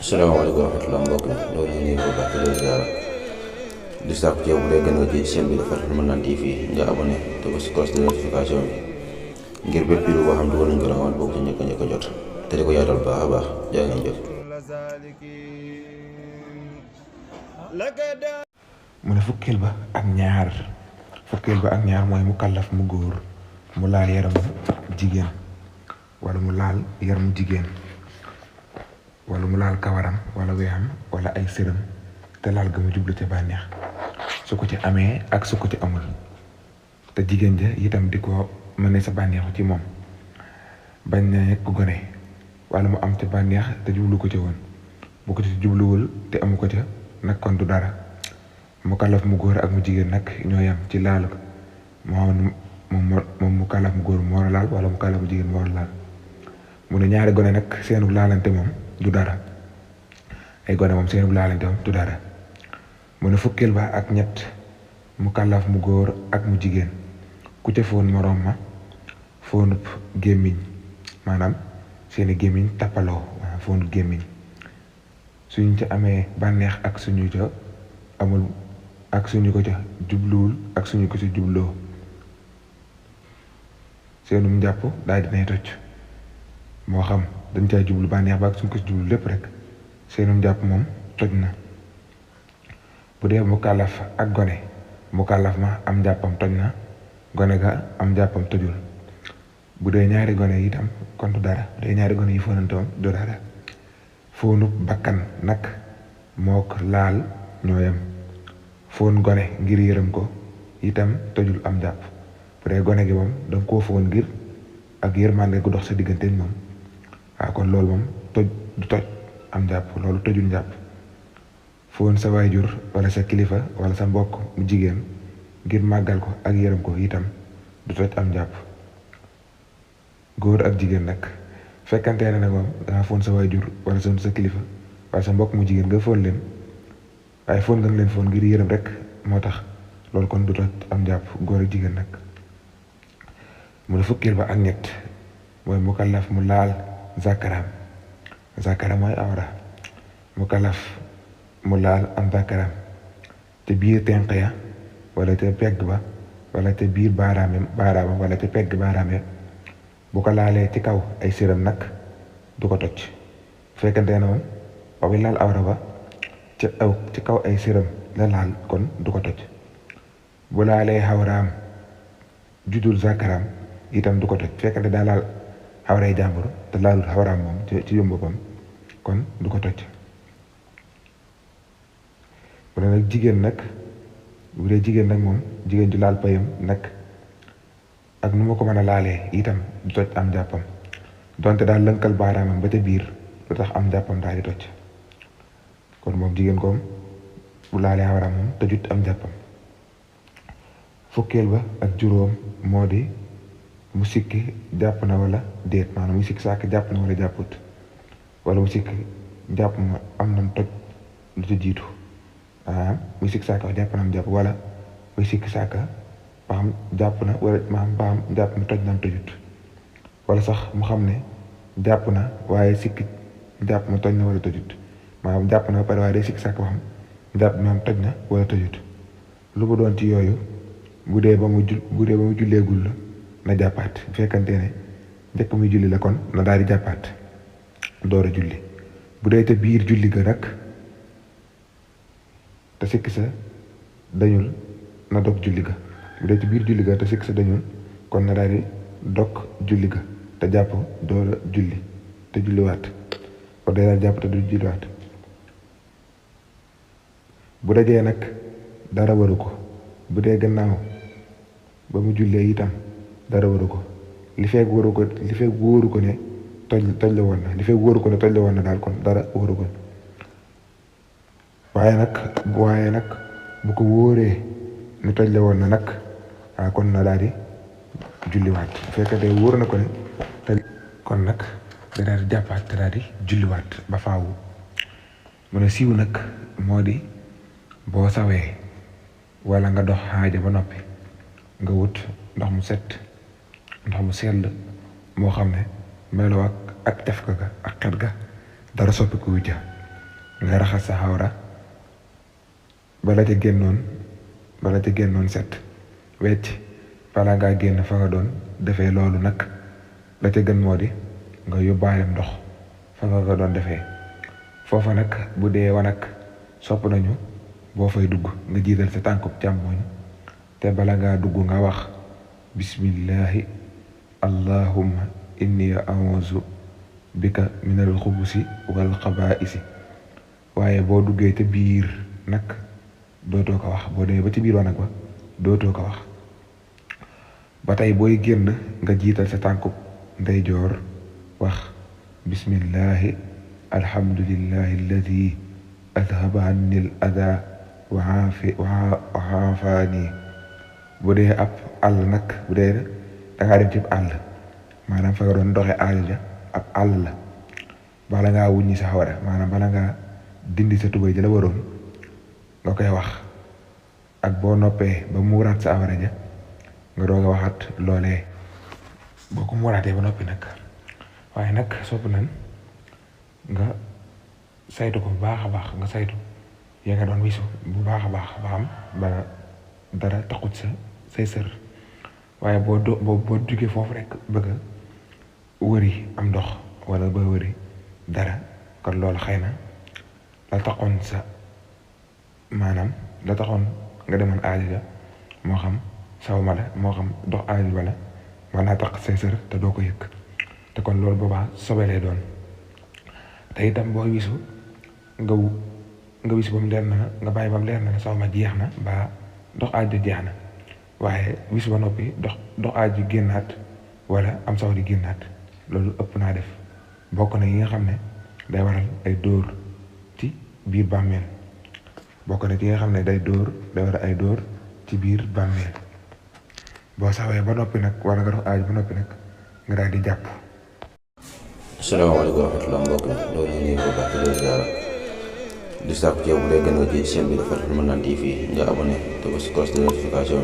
salaamaaleykum wa rahmatulah mbokk mi loolu ñu ngi ko baax di leen ziara di sàkku ci yow bu dee gën nga ci chaîne bi dafa mën naan TV nga abonné te ko si cloche de notification bi ngir bépp vidéo boo xam dugal nañ ko rawal bokk ci njëkk a jot te di ko yaatal baax a baax jaa ngeen jëf. mu ne fukkeel ba ak ñaar mooy mu kàllaf mu góor mu laal yaramu jigéen wala mu laal yaramu jigéen wala mu laal kawaram wala weexam wala ay sëram te laal ga mu jublu ca bànneex su ko ci amee ak su ko ci amul te jigéen ja itam di ko mën ne sa bànneexu ci moom bañ na nekk gone wala mu am ca bànneex te jublu ko ca woon bu ko ci jubluwul te amu ko ca nag kon du dara mu kàllaf mu góor ak mu jigéen nag ñoo yam ci laal moom mu kàllaf mu góor moo war a laal wala mu kàllaf mu jigéen moo war a laal mu ne ñaari gone nag seenu laalante moom du dara ay gone moom seenu laalante moom du dara mu ne fukkeel ba ak ñett mu kàllaf mu góor ak mu jigéen ku ca foon moroom ma foonub gémmiñ maanaam seeni gémmiñ tappaloo foonub gémmiñ suñ ca amee bànneex ak suñu ca amul ak suñu ko ca jubluwul ak suñu ko ca jubloo seenum njàpp daal dinay toj moo xam dañ caa jublu bànneex ba ak suñu ko ca jublu lépp rek seenum njàpp moom toj na bu dee mu kàllaf ak gone mu kàllaf ma am njàppam toj na gone ga am njàppam tojul bu dee ñaari gone yi itam kon du dara bu dee ñaari gone yi foonantoom du dara foonu bakkan nag mook laal ñooyam foon gone ngir yërëm ko itam tojul am jàpp bu dee gone gi moom danga koo foon ngir ak yërmande gu dox sa diggante moom waaw kon loolu moom du toj am jàpp loolu tojul njàpp foon sa waajur wala sa kilifa wala sa mbokk mu jigéen ngir màggal ko ak yërëm ko itam du toj am jàpp góor ak jigéen nag fekkante ne nag moom danga foon sa waajur wala sa kilifa wala sa mbokk mu jigéen nga foon leen waaye foon nga leen foon ngir yërëm rek moo tax loolu kon du toj am jàpp góor ak jigéen nag mu ne fukkeel ba ak ñett mooy mu kàllaf mu laal zakaraam mooy awra mu kàllaf mu laal am zakaraam te biir tenq ya wala ca pegg ba wala ca biir baaraamam wala ca pegg baaraam ya bu ko laalee ci kaw ay séram nag du ko toj fekkante ne moom ba muy laal awra ba ci kaw ay séram la laal kon du ko toj bu laalee xawraam judul zakaraam itam du ko toj fekkante daa laal xawray jàmbur te laalul xawraam moom ci yom boppam kon du ko toj bu dee nag jigéen nag moom jigéen ju laal payam nag ak nu ma ko mën a laalee itam du toj am jàppam donte daal lënkal baaraamam ba ca biir lu tax am jàppam daal di toj kon moom jigéen koom bu laalee xawraam moom tëjut am jàppam fukkeel ba ak juróom moo di mu sikki jàpp na wala déet maanaam mu sikki sàkk jàpp na wala jàpput wala mu sikki jàpp ma am nam toj lu ca jiitu muy sikki sàkk jàpp na am jàpp wala muy sikki sàkk ba xam jàpp na wala maanaam ba xam jàpp na toj na am tojut wala sax mu xam ne jàpp na waaye sikki jàpp ma toj na wala tojut maanaam jàpp na ba pare waaye day sikki sàkk ba xam jàpp maanaam toj na wala tojut lu mu doon ci yooyu bu dee ba mu julleegul la na jàppaat bu fekkante ne njëkk muy julli la kon na daal di jàppaat door a julli bu dee te biir julli ga nag te sikki sa dañul na dog julli ga bu dee ci biir julli ga te sikki sa dañul kon na daal di dog julli ga te jàpp door a julli te julliwaat kon day daal jàpp te du julliwaat bu dajee nag dara waru ko bu dee gannaaw ba mu jullee itam dara waru ko li fekk wóoru ko ne toj la woon na li fekk wóoru ko ne toj la woon na daal kon dara waru ko waaye nag bu ko wóoree ne toj la woon na nag kon na daal di julliwaat bu fekkee wóor na ko ne toj kon nag da daal di jàppaat te daal di julliwaat ba faawu mu ne siiw nag moo di boo sawee wala nga dox xaaja ba noppi nga wut ndox mu set ndox mu sell moo xam ne meloo ak tef ga ak xet ga dara soppiku wu ja nga raxas sa xawra bala ca génnoon set wecc bala ngaa génn fa nga doon defee loolu nag la ca gën moo di nga yóbbaale ndox fa nga ko doon defee foofa nag bu dee wanag sopp nañu boo fay dugg nga jiital sa tànkub càmmooñ te bala ngaa dugg nga wax bismillahi allahumma inni a'uuzu bika minal xubusi wal xabaa'isi waaye boo duggee ca biir nag dootoo ko wax boo demee ba ci biir wanag ba dootoo ko wax ba tey booy génn nga jiital sa tànkub ndeyjoor wax bismillahi alhamdulillahi alladi adhaba anni al ada wa aafaani bu dee ab àll nag bu dee dangaa dem ci àll maanaam fa nga doon doxe aajo ja ab àll la bala ngaa wuññi sa xawra maanaam bala ngaa dindi sa tubay ja la waroon nga koy wax ak boo noppee ba muuraat sa awra ja nga doog a waxaat loolee boo ko muuraatee ba noppi nag waaye nag sopp nan nga saytu ko bu baax a baax nga saytu yaa nga doon wisu bu baax a baax ba xam ba dara taxut say sër waaye boo jógee foofu rek bëgg a wëri am ndox wala ba wëri dara kon loolu xëy na la taxoon maanaam la taxoon nga demoon aajo ja moo xam saw ma la moo xam dox aajo wala wala tax say sër te doo ko yëg te kon loolu boobaa sobe lay doon te itam boo wisu nga wisu ba mu leer na nga bàyyi ba mu leer na saw ma jeex na ba dox aajo jeex na waaye wisu ba noppi dox aajo génnaat wala am saw di génnaat loolu ëpp naa def bokk na yi nga xam ne day waral ay dóor ci biir bàmmeel bokk na ci nga xam ne day waral ay dóor ci biir bàmmeel boo sawee ba noppi nag wala nga dox aajo ba noppi nag nga daal di jàpp. asalaamaaleykum wa rahmatulah mbokk mi loolu ñu ngi ko baax di leen ziara di sàkku ci yow bu dee gën nga ci chaîne bi Fathul Mannan TV nga abonné te ba si cloche de notification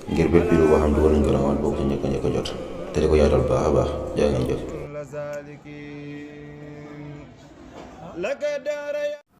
bi ngir bépp vidéo boo xam dugal nañ ko la woon boo ko njëkk a jot te di ko yaatal baax a baax jaa ngeen jëf.